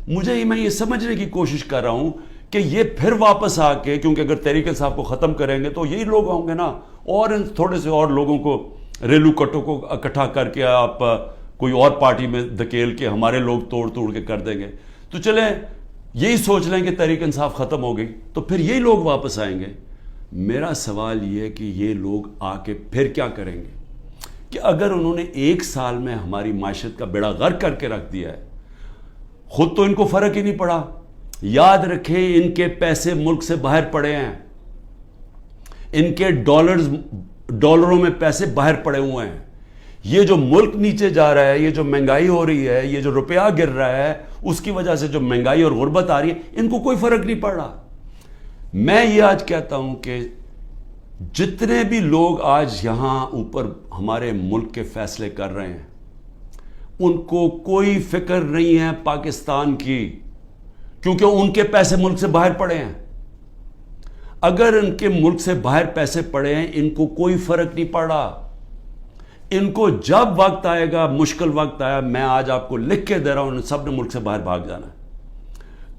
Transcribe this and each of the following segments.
میں یہ سمجھنے کی کوشش کر رہا ہوں کہ یہ پھر واپس آ کے، کیونکہ اگر تحریک انصاف کو ختم کریں گے تو یہی لوگ ہوں گے نا، اور ان تھوڑے سے اور لوگوں کو، ریلو کٹوں کو اکٹھا کر کے آپ کوئی اور پارٹی میں دھکیل کے ہمارے لوگ توڑ کے کر دیں گے. تو چلیں یہی سوچ لیں کہ تحریک انصاف ختم ہو گئی تو پھر یہی لوگ واپس آئیں گے. میرا سوال یہ ہے کہ یہ لوگ آ کے پھر کیا کریں گے؟ کہ اگر انہوں نے 1 سال میں ہماری معیشت کا بیڑا غرق کر کے رکھ دیا ہے، خود تو ان کو فرق ہی نہیں پڑا. یاد رکھیں ان کے پیسے ملک سے باہر پڑے ہیں، ان کے ڈالروں میں پیسے باہر پڑے ہوئے ہیں. یہ جو ملک نیچے جا رہا ہے، یہ جو مہنگائی ہو رہی ہے، یہ جو روپیہ گر رہا ہے، اس کی وجہ سے جو مہنگائی اور غربت آ رہی ہے، ان کو کوئی فرق نہیں پڑ رہا. میں یہ آج کہتا ہوں کہ جتنے بھی لوگ آج یہاں اوپر ہمارے ملک کے فیصلے کر رہے ہیں، ان کو کوئی فکر نہیں ہے پاکستان کی، کیونکہ ان کے پیسے ملک سے باہر پڑے ہیں. اگر ان کے ملک سے باہر پیسے پڑے ہیں، ان کو کوئی فرق نہیں پڑا. ان کو جب وقت آئے گا، مشکل وقت آیا، میں آج آپ کو لکھ کے دے رہا ہوں، ان سب نے ملک سے باہر بھاگ جانا ہے.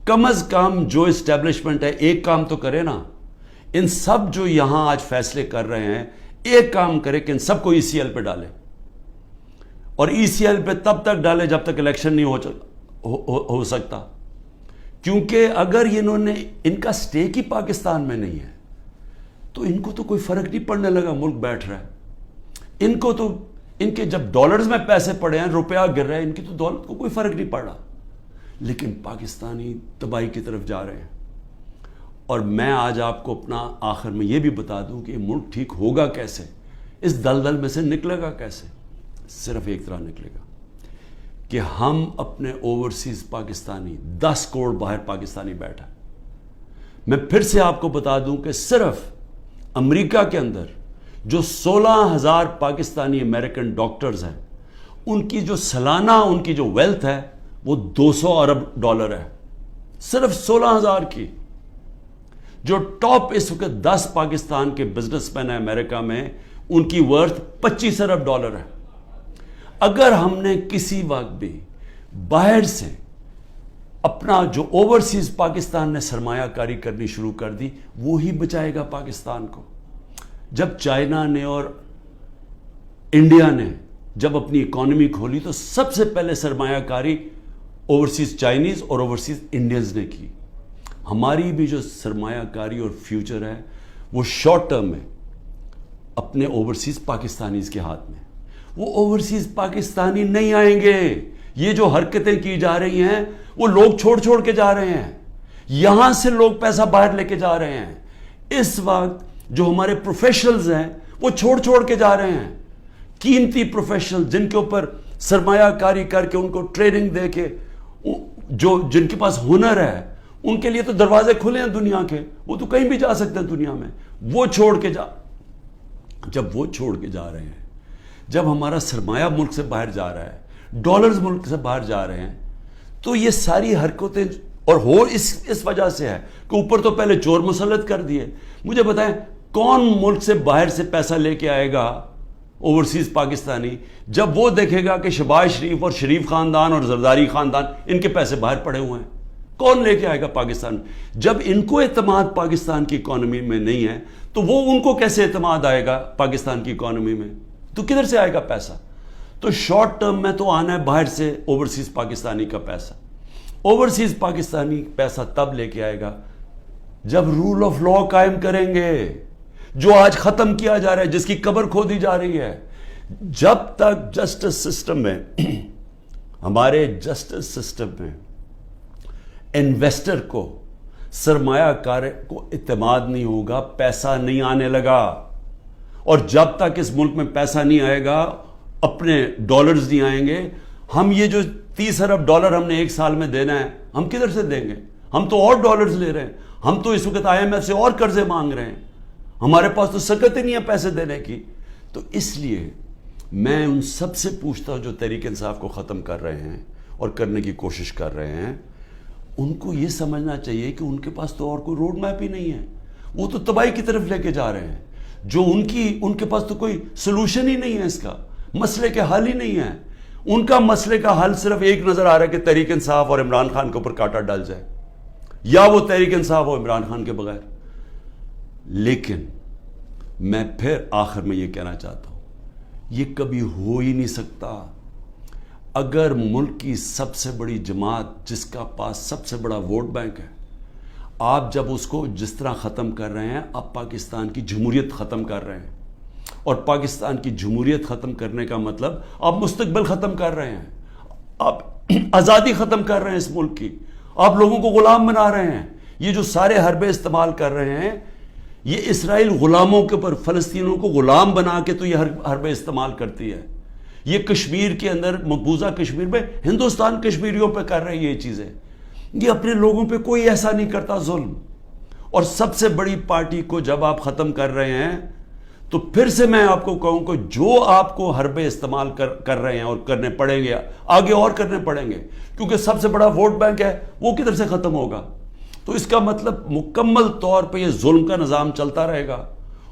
کم از کم جو اسٹیبلشمنٹ ہے ایک کام تو کرے نا. ان سب جو یہاں آج فیصلے کر رہے ہیں، ایک کام کرے کہ ان سب کو ECL پہ ڈالے، اور ECL پہ تب تک ڈالے جب تک الیکشن نہیں ہو سکتا. کیونکہ اگر انہوں نے، ان کا سٹیک ہی پاکستان میں نہیں ہے، تو ان کو تو کوئی فرق نہیں پڑنے لگا ملک بیٹھ رہا ہے. ان کو تو، ان کے جب ڈالرز میں پیسے پڑے ہیں، روپیہ گر رہا ہے، ان کی تو دولت کو کوئی فرق نہیں پڑ رہا. لیکن پاکستانی تباہی کی طرف جا رہے ہیں. اور میں آج آپ کو اپنا آخر میں یہ بھی بتا دوں کہ ملک ٹھیک ہوگا کیسے، اس دلدل میں سے نکلے گا کیسے؟ صرف ایک طرح نکلے گا کہ ہم اپنے اوورسیز پاکستانی، 10 کروڑ باہر پاکستانی بیٹھا. میں پھر سے آپ کو بتا دوں کہ صرف امریکہ کے اندر جو 16,000 پاکستانی امریکن ڈاکٹرز ہیں، ان کی جو سالانہ ان کی جو ویلتھ ہے وہ $200 ارب ہے. صرف 16,000 کی. جو ٹاپ اس وقت 10 پاکستان کے بزنس مین ہیں امریکہ میں، ان کی ورتھ $25 ارب ہے. اگر ہم نے کسی وقت بھی باہر سے اپنا جو اوورسیز پاکستان نے سرمایہ کاری کرنی شروع کر دی، وہی بچائے گا پاکستان کو. جب چائنا نے اور انڈیا نے جب اپنی اکانومی کھولی تو سب سے پہلے سرمایہ کاری اوورسیز چائنیز اور اوورسیز انڈینز نے کی. ہماری بھی جو سرمایہ کاری اور فیوچر ہے وہ شارٹ ٹرم میں اپنے اوورسیز پاکستانیز کے ہاتھ میں. وہ اوورسیز پاکستانی نہیں آئیں گے. یہ جو حرکتیں کی جا رہی ہیں وہ لوگ چھوڑ کے جا رہے ہیں. یہاں سے لوگ پیسہ باہر لے کے جا رہے ہیں. اس وقت جو ہمارے پروفیشنلز ہیں وہ چھوڑ کے جا رہے ہیں. قیمتی پروفیشنل جن کے اوپر سرمایہ کاری کر کے، ان کو ٹریننگ دے کے، جن کے پاس ہنر ہے، ان کے لیے تو دروازے کھلے ہیں دنیا کے، وہ تو کہیں بھی جا سکتے ہیں دنیا میں. وہ جب وہ چھوڑ کے جا رہے ہیں، جب ہمارا سرمایہ ملک سے باہر جا رہا ہے، ڈالرز ملک سے باہر جا رہے ہیں، تو یہ ساری حرکتیں اور اس وجہ سے ہے کہ اوپر تو پہلے چور مسلط کر دیے. مجھے بتائیں کون ملک سے باہر سے پیسہ لے کے آئے گا اوورسیز پاکستانی، جب وہ دیکھے گا کہ شہباز شریف اور شریف خاندان اور زرداری خاندان، ان کے پیسے باہر پڑے ہوئے ہیں؟ کون لے کے آئے گا پاکستان؟ جب ان کو اعتماد پاکستان کی اکانومی میں نہیں ہے تو وہ ان کو کیسے اعتماد آئے گا پاکستان کی اکانومی میں؟ تو کدھر سے آئے گا پیسہ؟ تو شارٹ ٹرم میں تو آنا ہے باہر سے اوورسیز پاکستانی کا پیسہ. اوورسیز پاکستانی پیسہ تب لے کے آئے گا جب رول آف لا قائم کریں گے، جو آج ختم کیا جا رہا ہے، جس کی قبر کھودی جا رہی ہے. جب تک جسٹس سسٹم میں، ہمارے جسٹس سسٹم میں انویسٹر کو، سرمایہ کار کو اعتماد نہیں ہوگا، پیسہ نہیں آنے لگا. اور جب تک اس ملک میں پیسہ نہیں آئے گا، اپنے ڈالرز نہیں آئیں گے. ہم یہ جو $30 ارب ہم نے 1 سال میں دینا ہے، ہم کدھر سے دیں گے؟ ہم تو اور ڈالرز لے رہے ہیں. ہم تو اس وقت IMF سے اور قرضے مانگ رہے ہیں. ہمارے پاس تو سکت ہی نہیں ہے پیسے دینے کی. تو اس لیے میں ان سب سے پوچھتا ہوں جو تحریک انصاف کو ختم کر رہے ہیں اور کرنے کی کوشش کر رہے ہیں، ان کو یہ سمجھنا چاہیے کہ ان کے پاس تو اور کوئی روڈ میپ ہی نہیں ہے. وہ تو تباہی کی طرف لے کے جا رہے ہیں. جو ان کے پاس تو کوئی سلوشن ہی نہیں ہے، اس کا مسئلے کے حل ہی نہیں ہے. ان کا مسئلے کا حل صرف ایک نظر آ رہا ہے کہ تحریک انصاف اور عمران خان کے اوپر کانٹا ڈال جائے، یا وہ تحریک انصاف اور عمران خان کے بغیر۔ لیکن میں پھر آخر میں یہ کہنا چاہتا ہوں، یہ کبھی ہو ہی نہیں سکتا۔ اگر ملک کی سب سے بڑی جماعت جس کا پاس سب سے بڑا ووٹ بینک ہے، آپ جب اس کو جس طرح ختم کر رہے ہیں، آپ پاکستان کی جمہوریت ختم کر رہے ہیں، اور پاکستان کی جمہوریت ختم کرنے کا مطلب آپ مستقبل ختم کر رہے ہیں، آپ آزادی ختم کر رہے ہیں اس ملک کی، آپ لوگوں کو غلام بنا رہے ہیں۔ یہ جو سارے حربے استعمال کر رہے ہیں، یہ اسرائیل غلاموں کے اوپر فلسطینیوں کو غلام بنا کے تو یہ حربے استعمال کرتی ہے۔ یہ کشمیر کے اندر، مقبوضہ کشمیر میں ہندوستان کشمیریوں پہ کر رہی ہے یہ چیزیں، یہ اپنے لوگوں پہ کوئی ایسا نہیں کرتا ظلم۔ اور سب سے بڑی پارٹی کو جب آپ ختم کر رہے ہیں تو پھر سے میں آپ کو کہوں کہ جو آپ کو حربے استعمال کر رہے ہیں اور کرنے پڑیں گے، آگے اور کرنے پڑیں گے، کیونکہ سب سے بڑا ووٹ بینک ہے، وہ کدھر سے ختم ہوگا؟ تو اس کا مطلب مکمل طور پہ یہ ظلم کا نظام چلتا رہے گا،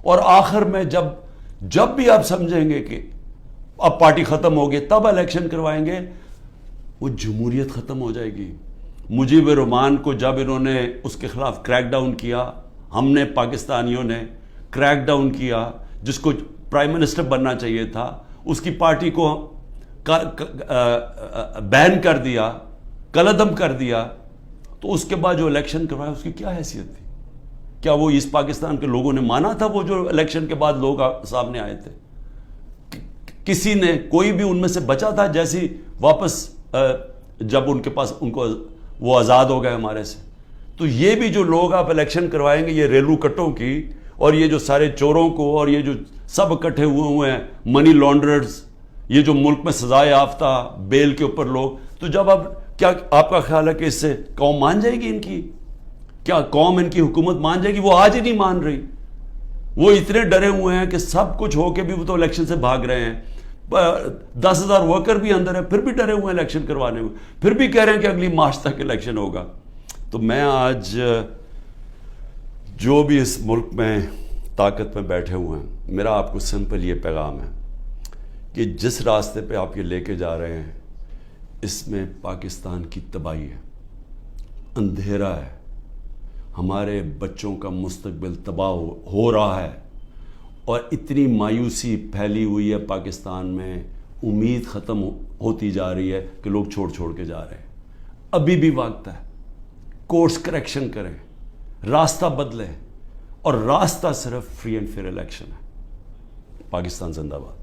اور آخر میں جب بھی آپ سمجھیں گے کہ اب پارٹی ختم ہوگی، تب الیکشن کروائیں گے، وہ جمہوریت ختم ہو جائے گی۔ مجیب الرحمان کو جب انہوں نے اس کے خلاف کریک ڈاؤن کیا، ہم نے پاکستانیوں نے کریک ڈاؤن کیا، جس کو پرائم منسٹر بننا چاہیے تھا، اس کی پارٹی کو بین کر دیا، کلعدم کر دیا، تو اس کے بعد جو الیکشن کروایا اس کی کیا حیثیت تھی؟ کیا وہ ایسٹ پاکستان کے لوگوں نے مانا تھا وہ جو الیکشن کے بعد لوگ سامنے آئے تھے؟ کسی نے، کوئی بھی ان میں سے بچا تھا جیسی واپس جب ان کے پاس ان کو وہ آزاد ہو گئے ہمارے سے؟ تو یہ بھی جو لوگ آپ الیکشن کروائیں گے، یہ ریلو کٹوں کی، اور یہ جو سارے چوروں کو، اور یہ جو سب اکٹھے ہوئے ہیں منی لانڈررز، یہ جو ملک میں سزائے یافتہ بیل کے اوپر لوگ، تو جب کیا آپ کا خیال ہے کہ اس سے قوم مان جائے گی؟ ان کی کیا قوم ان کی حکومت مان جائے گی؟ وہ آج ہی نہیں مان رہی، وہ اتنے ڈرے ہوئے ہیں کہ سب کچھ ہو کے بھی وہ تو الیکشن سے بھاگ رہے ہیں۔ 10,000 ورکر بھی اندر ہیں، پھر بھی ڈرے ہوئے ہیں الیکشن کروانے میں، پھر بھی کہہ رہے ہیں کہ اگلی مارچ تک الیکشن ہوگا۔ تو میں آج جو بھی اس ملک میں طاقت میں بیٹھے ہوئے ہیں، میرا آپ کو سمپل یہ پیغام ہے کہ جس راستے پہ آپ یہ لے کے جا رہے ہیں، اس میں پاکستان کی تباہی ہے، اندھیرا ہے، ہمارے بچوں کا مستقبل تباہ ہو رہا ہے، اور اتنی مایوسی پھیلی ہوئی ہے پاکستان میں، امید ختم ہوتی جا رہی ہے کہ لوگ چھوڑ کے جا رہے ہیں۔ ابھی بھی وقت ہے، کورس کریکشن کریں، راستہ بدلیں، اور راستہ صرف فری اینڈ فیئر الیکشن ہے۔ پاکستان زندہ باد۔